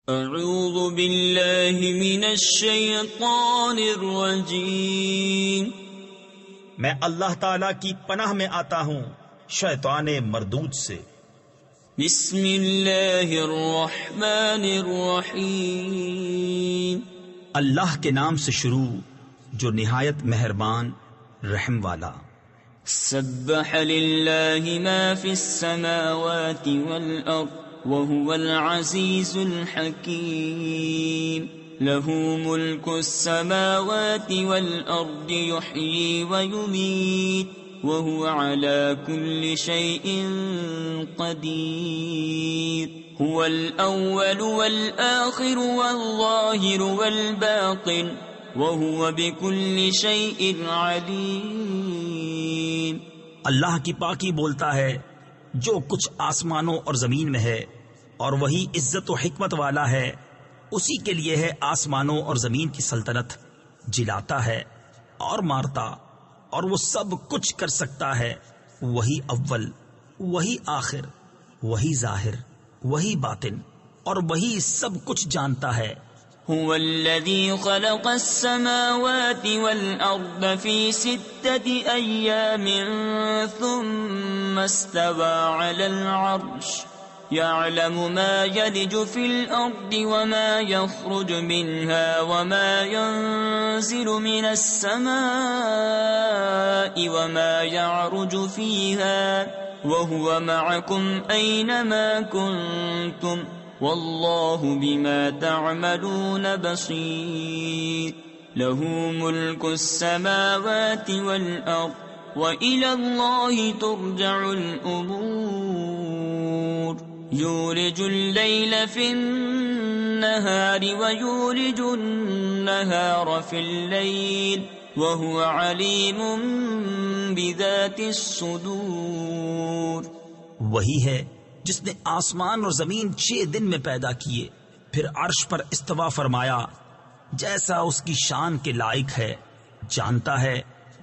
اعوذ باللہ من الشیطان الرجیم، میں اللہ تعالی کی پناہ میں آتا ہوں شیطان مردود سے۔ بسم اللہ الرحمن الرحیم، اللہ کے نام سے شروع جو نہایت مہربان رحم والا۔ سبح للہ ما فی السماوات والارض وهو العزیز الحکیم، له ملک السماوات والارض یحیی ویمیت وهو على كل شيء قدير، هو الأول والآخر والظاهر والباطن وهو بكل شيء عليم۔ اللہ کی پاکی بولتا ہے جو کچھ آسمانوں اور زمین میں ہے، اور وہی عزت و حکمت والا ہے، اسی کے لیے ہے آسمانوں اور زمین کی سلطنت، جلاتا ہے اور مارتا، اور وہ سب کچھ کر سکتا ہے۔ وہی اول، وہی آخر، وہی ظاہر، وہی باطن، اور وہی سب کچھ جانتا ہے۔ هو الذي خلق السماوات والأرض في 6 أيام ثم استوى على العرش، يعلم ما يلج في الأرض وما يخرج منها وما ينزل من السماء وما يعرج فيها وهو معكم أينما كنتم والله بما تعملون بصير، له ملك السماوات والأرض وإلى الله ترجع الأمور، يولج الليل في النهار ويولج النهار في الليل وهو عليم بذات الصدور۔ وہی ہے جس نے آسمان اور زمین 6 دن میں پیدا کیے، پھر عرش پر استوا فرمایا جیسا اس کی شان کے لائق ہے، جانتا ہے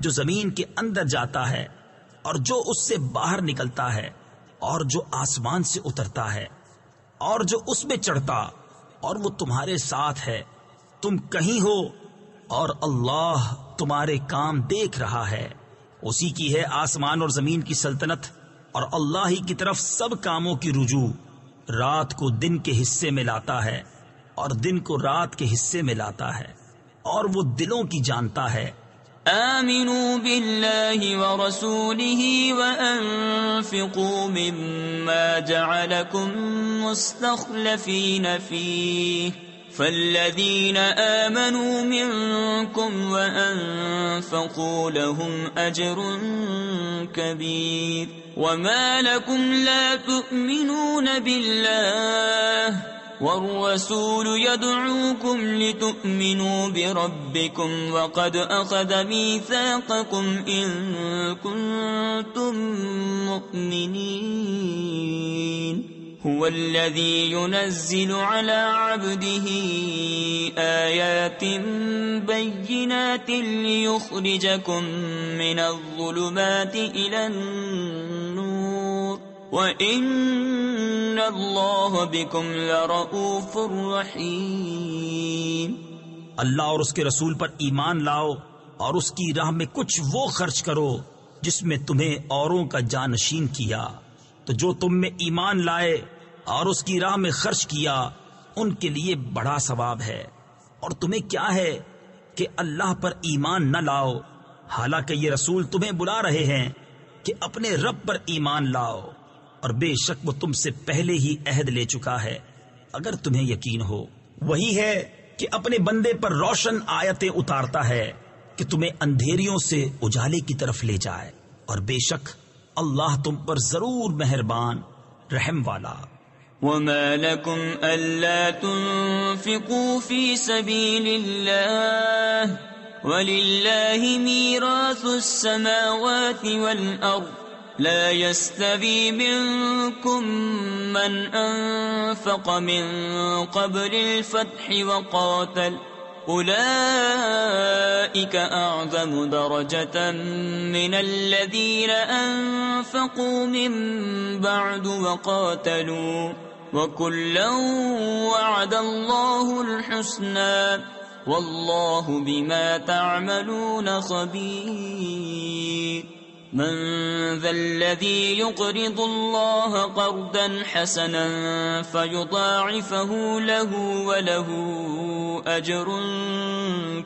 جو زمین کے اندر جاتا ہے اور جو اس سے باہر نکلتا ہے، اور جو آسمان سے اترتا ہے اور جو اس میں چڑھتا، اور وہ تمہارے ساتھ ہے، تم کہیں ہو اور اللہ تمہارے کام دیکھ رہا ہے۔ اسی کی ہے آسمان اور زمین کی سلطنت، اور اللہ ہی کی طرف سب کاموں کی رجوع۔ رات کو دن کے حصے میں لاتا ہے اور دن کو رات کے حصے میں لاتا ہے، اور وہ دلوں کی جانتا ہے۔ آمنوا باللہ ورسولہ وانفقوا مما جعلکم مستخلفین فیہ، فالذین آمنوا منکم وانفقوا لهم اجر کبیر، وما لكم لا تؤمنون بالله والرسول يدعوكم لتؤمنوا بربكم وقد أخذ ميثاقكم إن كنتم مؤمنين، هو الذي ينزل على عبده آيات بينات ليخرجكم من الظلمات إلى النور وَإِنَّ اللَّهَ بِكُمْ لَرَءُوفٌ رَحِيمٌ۔ اللہ اور اس کے رسول پر ایمان لاؤ اور اس کی راہ میں کچھ وہ خرچ کرو جس میں تمہیں اوروں کا جانشین کیا، تو جو تم میں ایمان لائے اور اس کی راہ میں خرچ کیا ان کے لیے بڑا ثواب ہے۔ اور تمہیں کیا ہے کہ اللہ پر ایمان نہ لاؤ، حالانکہ یہ رسول تمہیں بلا رہے ہیں کہ اپنے رب پر ایمان لاؤ، اور بے شک وہ تم سے پہلے ہی عہد لے چکا ہے اگر تمہیں یقین ہو۔ وہی ہے کہ اپنے بندے پر روشن آیتیں اتارتا ہے کہ تمہیں اندھیریوں سے اجالے کی طرف لے جائے، اور بے شک اللہ تم پر ضرور مہربان رحم والا۔ وما لكم ألا تنفقوا في سبيل الله ولله ميراث السماوات والأرض، لا يستوي منكم من أنفق من قبل الفتح وقاتل، أولئك أعظم درجة من الذين أنفقوا من بعد وقاتلوا، وَكُلًّا وَعَدَ اللَّهُ الْحُسْنَى وَاللَّهُ بِمَا تَعْمَلُونَ خَبِيرٌ من ذا الذي يقرض الله قرضا حسنا فيضاعفه له وله أجر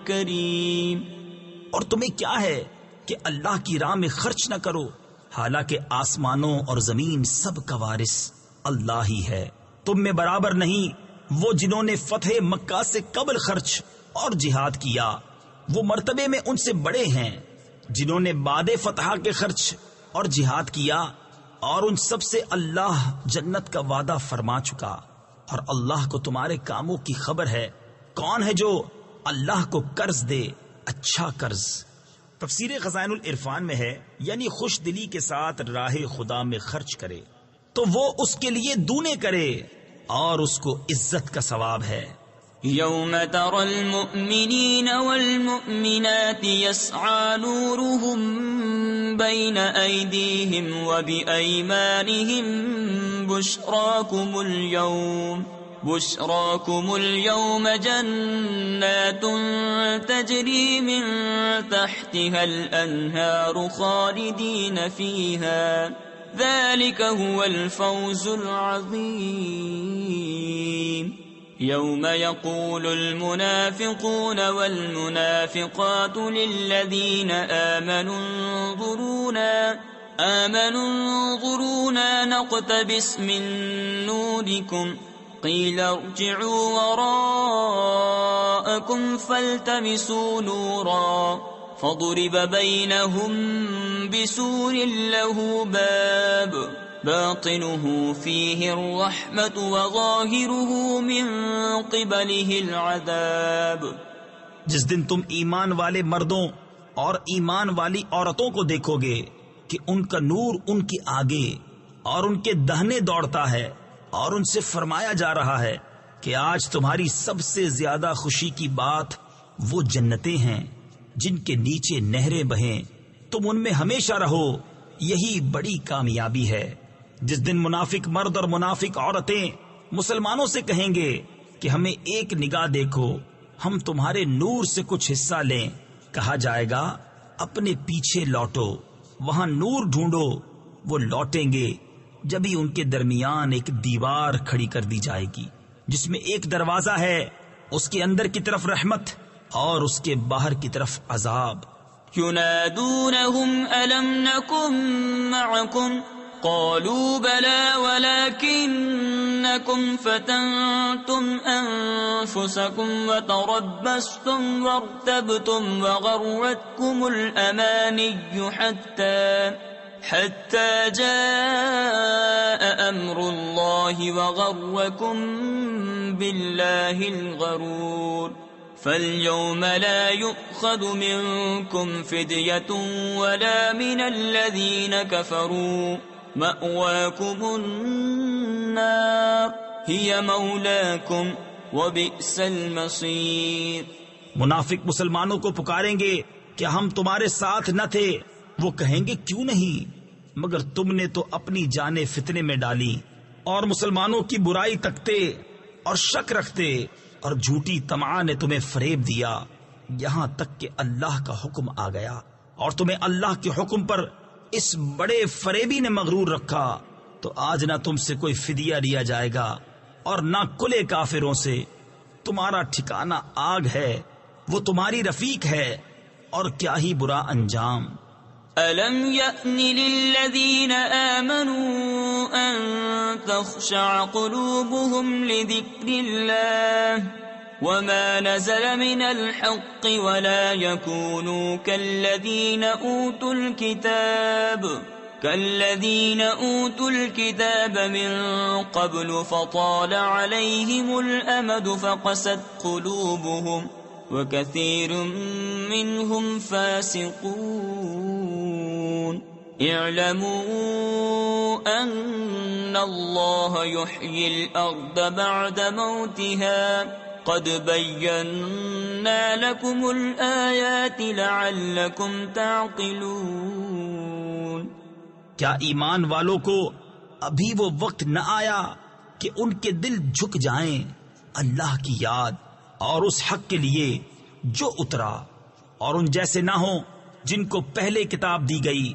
کریم. اور تمہیں کیا ہے کہ اللہ کی راہ میں خرچ نہ کرو، حالانکہ آسمانوں اور زمین سب کا وارث اللہ ہی ہے. تم میں برابر نہیں وہ جنہوں نے فتح مکہ سے قبل خرچ اور جہاد کیا، وہ مرتبے میں ان سے بڑے ہیں جنہوں نے بعد فتح کے خرچ اور جہاد کیا، اور ان سب سے اللہ جنت کا وعدہ فرما چکا. اور اللہ کو تمہارے کاموں کی خبر ہے. کون ہے جو اللہ کو قرض دے اچھا قرض؟ تفسیر خزائن العرفان میں ہے یعنی خوش دلی کے ساتھ راہ خدا میں خرچ کرے تو وہ اس کے لیے دونے کرے اور اس کو عزت کا ثواب ہے. يوم ترى المؤمنين والمؤمنات يسعى نورهم بين أيديهم وبأيمانهم بشراكم اليوم جنات تجري من تحتها الأنهار خالدين فيها ذلك هو الفوز العظيم. يوم يقول المنافقون والمنافقات للذين آمنوا انظرونا نقتبس من نوركم قيل ارجعوا وراءكم فالتمسوا نورا فضرب بينهم بسور له باب باطنه فيه الرحمة وظاهره من قبله العذاب. جس دن تم ایمان والے مردوں اور ایمان والی عورتوں کو دیکھو گے کہ ان کا نور ان کے آگے اور ان کے دہنے دوڑتا ہے، اور ان سے فرمایا جا رہا ہے کہ آج تمہاری سب سے زیادہ خوشی کی بات وہ جنتیں ہیں جن کے نیچے نہریں بہیں، تم ان میں ہمیشہ رہو، یہی بڑی کامیابی ہے. جس دن منافق مرد اور منافق عورتیں مسلمانوں سے کہیں گے کہ ہمیں ایک نگاہ دیکھو، ہم تمہارے نور سے کچھ حصہ لیں، کہا جائے گا اپنے پیچھے لوٹو، وہاں نور ڈھونڈو. وہ لوٹیں گے جبھی ان کے درمیان ایک دیوار کھڑی کر دی جائے گی جس میں ایک دروازہ ہے، اس کے اندر کی طرف رحمت اور اس کے باہر کی طرف عذاب. ينادونهم ألم نكن معكم قالوا بلى ولكنكم فتنتم أنفسكم وتربصتم وارتبتم وغرتكم الأماني حتى جاء أمر الله وغركم بالله الغرور. فاليوم لا يؤخذ منكم فدية ولا من الذين كفروا مأواكم النار هي مولاكم وبئس المصير. منافق مسلمانوں کو پکاریں گے کہ ہم تمہارے ساتھ نہ تھے. وہ کہیں گے کیوں نہیں، مگر تم نے تو اپنی جانیں فتنے میں ڈالی اور مسلمانوں کی برائی تکتے اور شک رکھتے، اور جھوٹی طمع نے تمہیں فریب دیا یہاں تک کہ اللہ کا حکم آ گیا، اور تمہیں اللہ کے حکم پر اس بڑے فریبی نے مغرور رکھا. تو آج نہ تم سے کوئی فدیہ لیا جائے گا اور نہ کلے کافروں سے. تمہارا ٹھکانہ آگ ہے، وہ تمہاری رفیق ہے، اور کیا ہی برا انجام. أَلَمْ يَأْنِ لِلَّذِينَ آمَنُوا أَن تَخْشَعَ قُلُوبُهُمْ لِذِكْرِ اللَّهِ وَمَا نَزَلَ مِنَ الْحَقِّ وَلَا يَكُونُوا كَالَّذِينَ أُوتُوا الْكِتَابَ مِنْ قَبْلُ فَطَالَ عَلَيْهِمُ الْأَمَدُ فَقَسَتْ قُلُوبُهُمْ وَكَثِيرٌ مِّنْهُمْ فَاسِقُونَ. اعلموا أن الله يحيي الأرض بعد موتها قد بينا لكم الآيات لعلكم تعقلون. کیا ایمان والوں کو ابھی وہ وقت نہ آیا کہ ان کے دل جھک جائیں اللہ کی یاد اور اس حق کے لیے جو اترا، اور ان جیسے نہ ہوں جن کو پہلے کتاب دی گئی،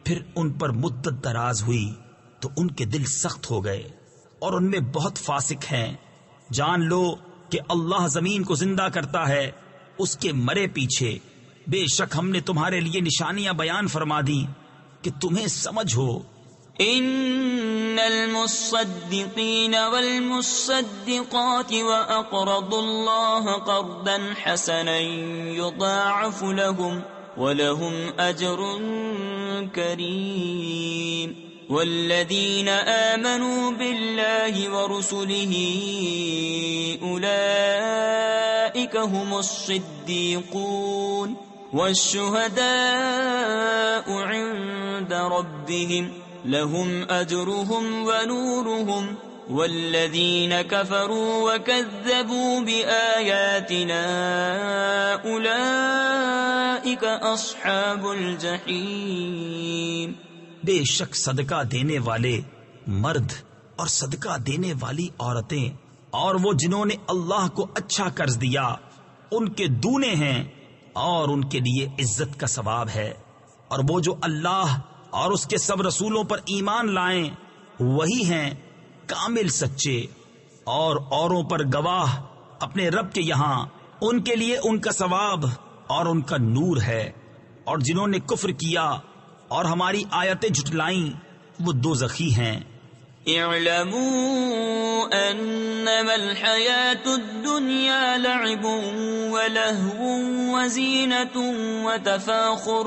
پھر ان پر مدت دراز ہوئی تو ان کے دل سخت ہو گئے اور ان میں بہت فاسق ہیں۔ جان لو کہ اللہ زمین کو زندہ کرتا ہے اس کے مرے پیچھے، بے شک ہم نے تمہارے لیے نشانیاں بیان فرما دی کہ تمہیں سمجھ ہو۔ ان المصدقین والمصدقات واقرضوا اللہ قرضا حسنا یضاعف لهم ولهم اجر کریم والذین آمنوا باللہ ورسلہ اولئک هم الصدیقون والشهداء عند ربهم لهم اجرهم ونورهم والذین كفروا وكذبوا بآیاتنا اولئک اصحاب الجحیم۔ بے شک صدقہ دینے والے مرد اور صدقہ دینے والی عورتیں اور وہ جنہوں نے اللہ کو اچھا قرض دیا ان کے دونے ہیں اور ان کے لیے عزت کا ثواب ہے، اور وہ جو اللہ اور اس کے سب رسولوں پر ایمان لائیں وہی ہیں کامل سچے اور اوروں پر گواہ اپنے رب کے یہاں، ان کے لیے ان کا ثواب اور ان کا نور ہے، اور جنہوں نے کفر کیا اور ہماری آیتیں جھٹلائیں وہ دوزخی ہیں۔ اعلموا انما الحیاة الدنیا لعب ولہو وزینة وتفاخر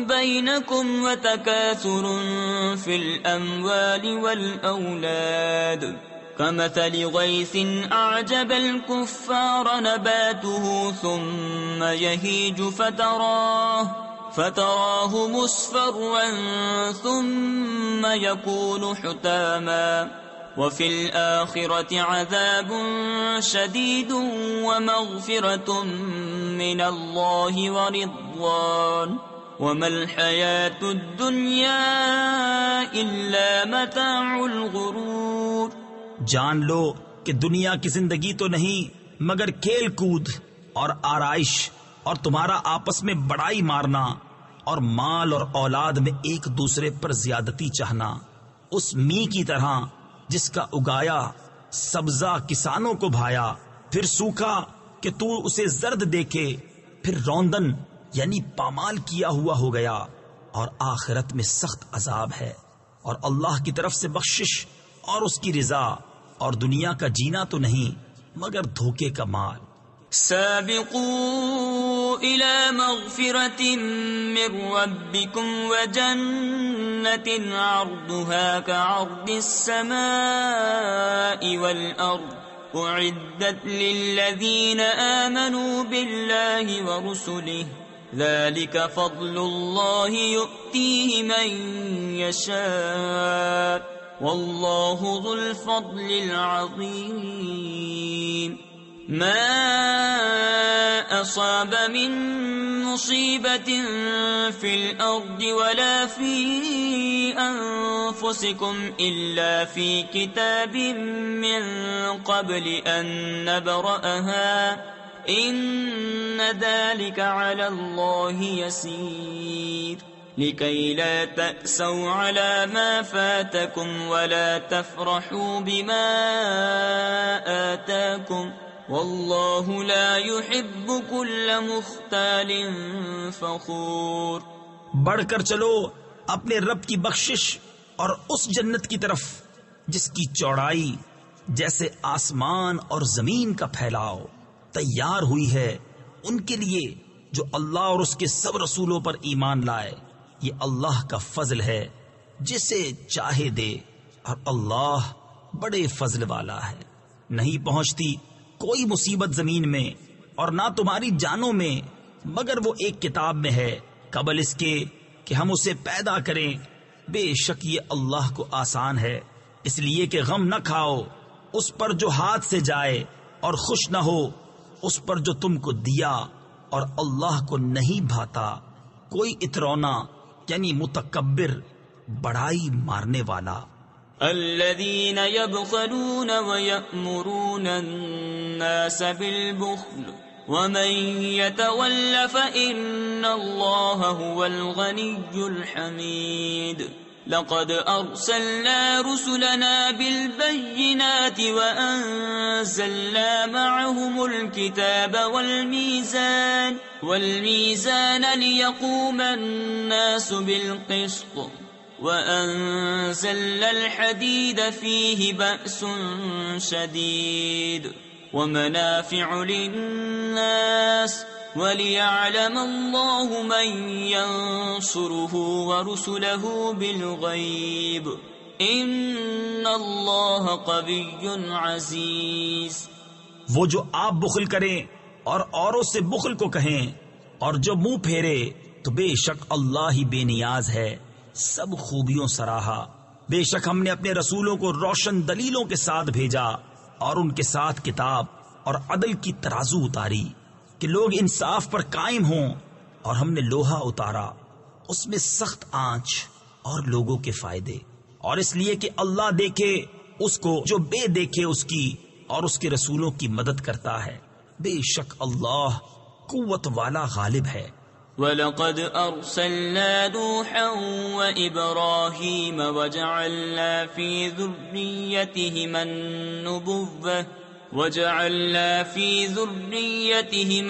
بینکم وتکاثر فی الاموال والاولاد كمثل غيث أعجب الكفار نباته ثم يهيج فتراه مصفرا ثم يكون حتاما وفي الآخرة عذاب شديد ومغفرة من الله ورضوان وما الحياة الدنيا إلا متاع الغرور۔ جان لو کہ دنیا کی زندگی تو نہیں مگر کھیل کود اور آرائش اور تمہارا آپس میں بڑائی مارنا اور مال اور اولاد میں ایک دوسرے پر زیادتی چاہنا، اس می کی طرح جس کا اگایا سبزہ کسانوں کو بھایا، پھر سوکھا کہ تو اسے زرد دیکھے، پھر روندن یعنی پامال کیا ہوا ہو گیا، اور آخرت میں سخت عذاب ہے، اور اللہ کی طرف سے بخشش اور اس کی رضا، اور دنیا کا جینا تو نہیں مگر دھوکے کا مال۔ سابقوا الى مغفرة من ربكم وجنة عرضها كعرض السماء والأرض أعدت للذين آمنوا بالله ورسله ذلك فضل الله يؤتيه من يشاء والله ذو الفضل العظيم۔ ما أصاب من مصيبة في الأرض ولا في أنفسكم إلا في كتاب من قبل أن نبرأها إن ذلك على الله يسير لكي لا تأسوا على ما فاتكم ولا تفرحوا بما آتاكم واللہ لا يحب كل مختال فخور۔ بڑھ کر چلو اپنے رب کی بخشش اور اس جنت کی طرف جس کی چوڑائی جیسے آسمان اور زمین کا پھیلاؤ تیار ہوئی ہے ان کے لیے جو اللہ اور اس کے سب رسولوں پر ایمان لائے، یہ اللہ کا فضل ہے جسے چاہے دے، اور اللہ بڑے فضل والا ہے۔ نہیں پہنچتی کوئی مصیبت زمین میں اور نہ تمہاری جانوں میں مگر وہ ایک کتاب میں ہے قبل اس کے کہ ہم اسے پیدا کریں، بے شک یہ اللہ کو آسان ہے۔ اس لیے کہ غم نہ کھاؤ اس پر جو ہاتھ سے جائے اور خوش نہ ہو اس پر جو تم کو دیا، اور اللہ کو نہیں بھاتا کوئی اترونا یعنی متکبر بڑائی مارنے والا۔ الذين يبخلون ويأمرون الناس بالبخل ومن يتول فإن الله هو الغني الحميد لقد أرسلنا رسلنا بالبينات وأنزلنا معهم الكتاب والميزان ليقوم الناس بالقسط وأنزلنا الحديد فيه بأس شديد ومنافع للناس وَلِيَعْلَمَ اللَّهُ مَن يَنصُرُهُ وَرُسُلَهُ بِالْغَيْبِ إِنَّ اللَّهَ قَوِيٌّ عَزِيزٌ۔ وہ جو آپ بخل کریں اور اوروں سے بخل کو کہیں اور جو منہ پھیرے تو بے شک اللہ ہی بے نیاز ہے، سب خوبیوں سراہا۔ بے شک ہم نے اپنے رسولوں کو روشن دلیلوں کے ساتھ بھیجا اور ان کے ساتھ کتاب اور عدل کی ترازو اتاری کہ لوگ انصاف پر قائم ہوں، اور ہم نے لوہا اتارا اس میں سخت آنچ اور لوگوں کے فائدے، اور اس لیے کہ اللہ دیکھے اس کو جو بے دیکھے اس کی اور اس کے رسولوں کی مدد کرتا ہے۔ بے شک اللہ قوت والا غالب ہے۔ وَلَقَدْ أَرْسَلْنَا نُوحًا وَإِبْرَاهِيمَ وَجَعَلْنَا فِي ذُرِّيَّتِهِمَا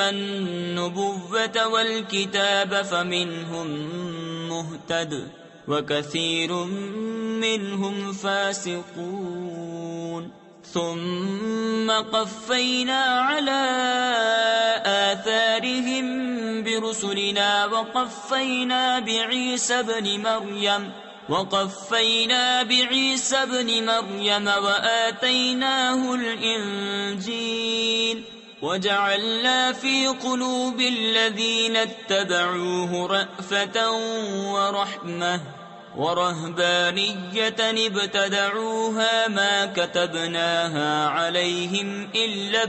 النُّبُوَّةَ وَالْكِتَابَ فَمِنْهُم مُّهْتَدٍ وَكَثِيرٌ مِّنْهُمْ فَاسِقُونَ ثُمَّ قَفَّيْنَا عَلَى آثَارِهِم بِرُسُلِنَا وَقَفَّيْنَا بعيسى ابن مريم وآتيناه الإنجيل وجعلنا في قلوب الذين اتبعوه رأفة ورحمة ورهبانية ابتدعوها ما كتبناها عليهم إلا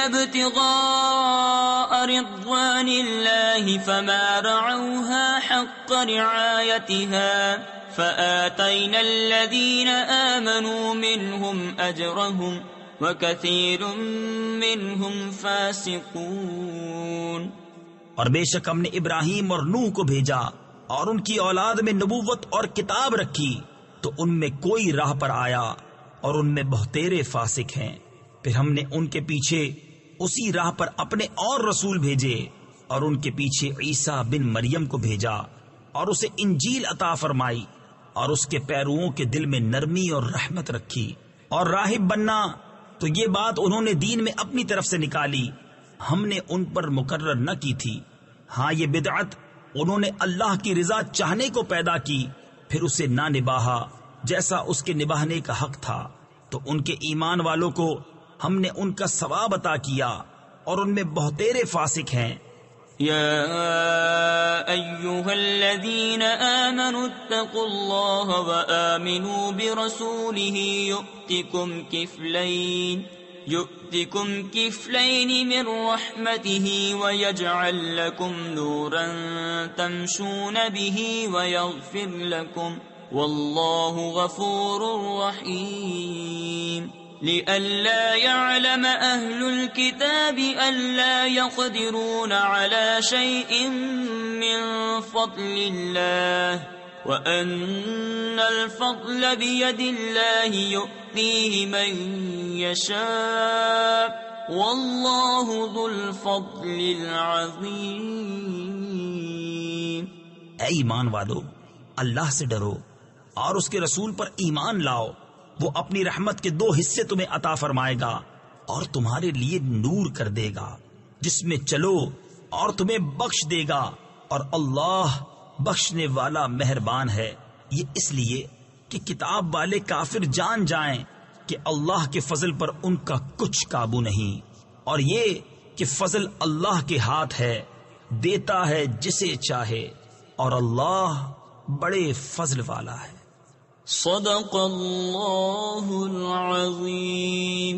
ابتغاء رضوان الله فما رعوها حق رعايتها فآتينا الذين آمنوا منهم أجرهم وكثير منهم فاسقون۔ اور بے شک ہم نے ابراہیم اور نوح کو بھیجا اور ان کی اولاد میں نبوت اور کتاب رکھی، تو ان میں کوئی راہ پر آیا اور ان میں بہتیرے فاسق ہیں۔ پھر ہم نے ان کے پیچھے اسی راہ پر اپنے اور رسول بھیجے اور ان کے پیچھے عیسیٰ بن مریم کو بھیجا اور اسے انجیل عطا فرمائی اور اس کے پیروؤں کے دل میں نرمی اور رحمت رکھی اور راہب بننا، تو یہ بات انہوں نے دین میں اپنی طرف سے نکالی، ہم نے ان پر مقرر نہ کی تھی۔ ہاں یہ بدعت انہوں نے اللہ کی رضا چاہنے کو پیدا کی، پھر اسے نہ نباہا جیسا اس کے نباہنے کا حق تھا، تو ان کے ایمان والوں کو ہم نے ان کا ثواب عطا کیا اور ان میں بہتیرے فاسق ہیں۔ يا أيها الذين آمنوا اتقوا الله وآمنوا برسوله يؤتكم كفلين من رحمته ويجعل لكم نورا تمشون به ويغفر لكم والله غفور رحيم۔ لئلا يعلم أهل الكتاب ألا يقدرون على شيء من فضل الله وأن الفضل بيد الله يؤتيه من يشاء والله ذو الفضل العظيم۔ اے ایمان والو، اللہ سے ڈرو اور اس کے رسول پر ایمان لاؤ، وہ اپنی رحمت کے 2 حصے تمہیں عطا فرمائے گا اور تمہارے لیے نور کر دے گا جس میں چلو اور تمہیں بخش دے گا، اور اللہ بخشنے والا مہربان ہے۔ یہ اس لیے کہ کتاب والے کافر جان جائیں کہ اللہ کے فضل پر ان کا کچھ قابو نہیں، اور یہ کہ فضل اللہ کے ہاتھ ہے، دیتا ہے جسے چاہے، اور اللہ بڑے فضل والا ہے۔ صدق اللہ العظیم۔